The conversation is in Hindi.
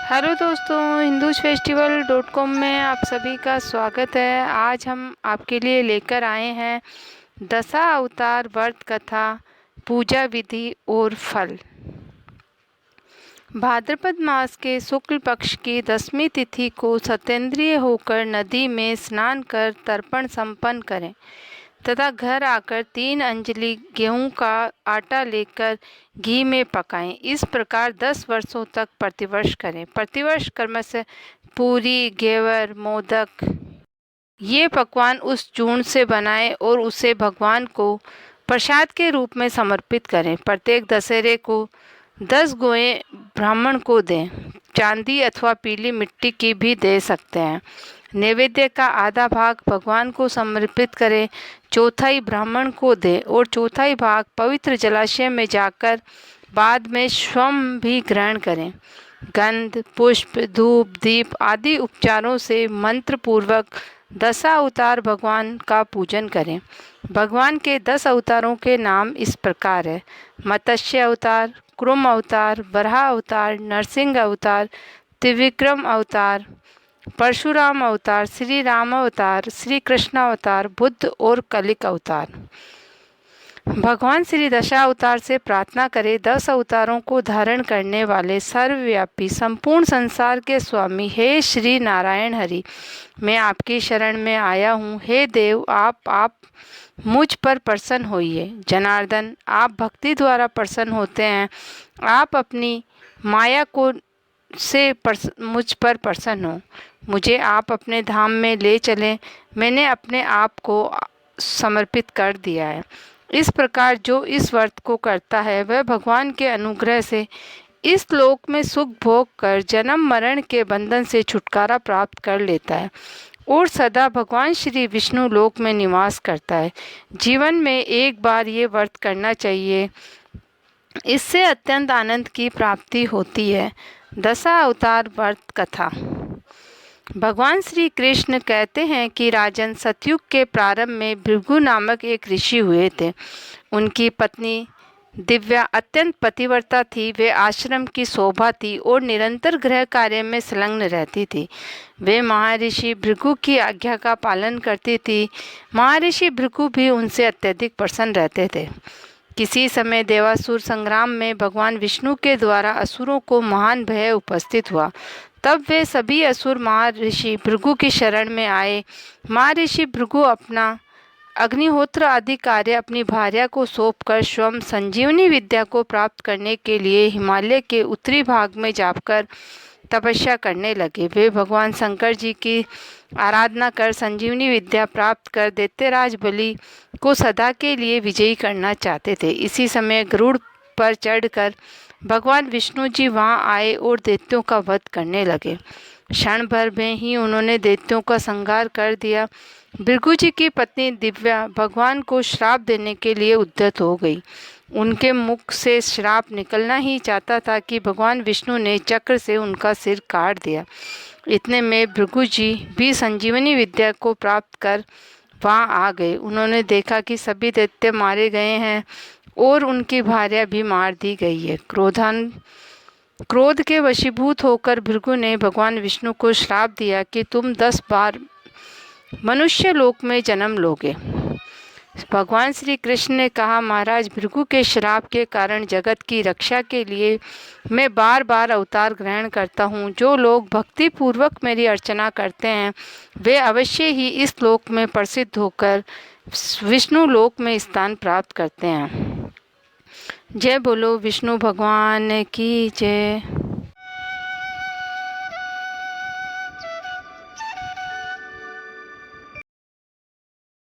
हेलो दोस्तों, हिंदूज़ फेस्टिवल.com में आप सभी का स्वागत है। आज हम आपके लिए लेकर आए हैं दशा अवतार व्रत कथा, पूजा विधि और फल। भाद्रपद मास के शुक्ल पक्ष की 10वीं तिथि को सत्येंद्रिय होकर नदी में स्नान कर तर्पण संपन्न करें तथा घर आकर 3 अंजलि गेहूं का आटा लेकर घी में पकाएं। इस प्रकार 10 वर्षों तक प्रतिवर्ष करें। प्रतिवर्ष क्रमशः पूरी, घेवर, मोदक ये पकवान उस चूर्ण से बनाएं और उसे भगवान को प्रसाद के रूप में समर्पित करें। प्रत्येक दशहरे को 10 गोएं ब्राह्मण को दें। चांदी अथवा पीली मिट्टी की भी दे सकते हैं। नैवेद्य का आधा भाग भगवान को समर्पित करें, चौथाई ब्राह्मण को दें और चौथाई भाग पवित्र जलाशय में जाकर बाद में स्वयं भी ग्रहण करें। गंध, पुष्प, धूप, दीप आदि उपचारों से मंत्र पूर्वक दशा अवतार भगवान का पूजन करें। भगवान के 10 अवतारों के नाम इस प्रकार है: मत्स्य अवतार, कुर्म अवतार, वराह अवतार, नरसिंह अवतार, त्रिविक्रम अवतार, परशुराम अवतार, श्री राम अवतार, श्री कृष्ण अवतार, बुद्ध और कलिक अवतार। भगवान श्री दशा अवतार से प्रार्थना करें। 10 अवतारों को धारण करने वाले सर्वव्यापी संपूर्ण संसार के स्वामी हे श्री नारायण हरि, मैं आपकी शरण में आया हूँ। हे देव, आप मुझ पर प्रसन्न होइए। जनार्दन, आप भक्ति द्वारा प्रसन्न होते हैं। आप अपनी माया को से मुझ पर प्रसन्न हो। मुझे आप अपने धाम में ले चलें। मैंने अपने आप को समर्पित कर दिया है। इस प्रकार जो इस व्रत को करता है वह भगवान के अनुग्रह से इस लोक में सुख भोग कर जन्म मरण के बंधन से छुटकारा प्राप्त कर लेता है और सदा भगवान श्री विष्णु लोक में निवास करता है। जीवन में एक बार ये व्रत करना चाहिए, इससे अत्यंत आनंद की प्राप्ति होती है। दशा अवतार व्रत कथा। भगवान श्री कृष्ण कहते हैं कि राजन, सतयुग के प्रारंभ में भृगु नामक एक ऋषि हुए थे। उनकी पत्नी दिव्या अत्यंत पतिव्रता थी। वे आश्रम की शोभा थी और निरंतर गृह कार्य में संलग्न रहती थी। वे महर्षि भृगु की आज्ञा का पालन करती थी। महर्षि भृगु भी उनसे अत्यधिक प्रसन्न रहते थे। किसी समय देवासुर संग्राम में भगवान विष्णु के द्वारा असुरों को महान भय उपस्थित हुआ। तब वे सभी असुर महर्षि भृगु की शरण में आए। महर्षि भृगु अपना अग्निहोत्र आदि कार्य अपनी भार्या को सौंपकर स्वयं संजीवनी विद्या को प्राप्त करने के लिए हिमालय के उत्तरी भाग में जाकर तपस्या करने लगे। वे भगवान शंकर जी की आराधना कर संजीवनी विद्या प्राप्त कर दैत्यराज बलि को सदा के लिए विजयी करना चाहते थे। इसी समय गरुड़ पर चढ़कर भगवान विष्णु जी वहां आए और दैत्यों का वध करने लगे। क्षण भर में ही उन्होंने दैत्यों का संहार कर दिया। भृगु जी की पत्नी दिव्या भगवान को श्राप देने के लिए उद्यत हो गई। उनके मुख से श्राप निकलना ही चाहता था कि भगवान विष्णु ने चक्र से उनका सिर काट दिया। इतने में भृगु जी भी संजीवनी विद्या को प्राप्त कर वहां आ गए। उन्होंने देखा कि सभी दैत्य मारे गए हैं और उनकी भार्या भी मार दी गई है। क्रोध के वशीभूत होकर भृगु ने भगवान विष्णु को श्राप दिया कि तुम 10 बार मनुष्य लोक में जन्म लोगे। भगवान श्री कृष्ण ने कहा, महाराज, भृगु के श्राप के कारण जगत की रक्षा के लिए मैं बार बार अवतार ग्रहण करता हूँ। जो लोग भक्ति पूर्वक मेरी अर्चना करते हैं वे अवश्य ही इस लोक में प्रसिद्ध होकर विष्णु लोक में स्थान प्राप्त करते हैं। जय बोलो विष्णु भगवान की जय।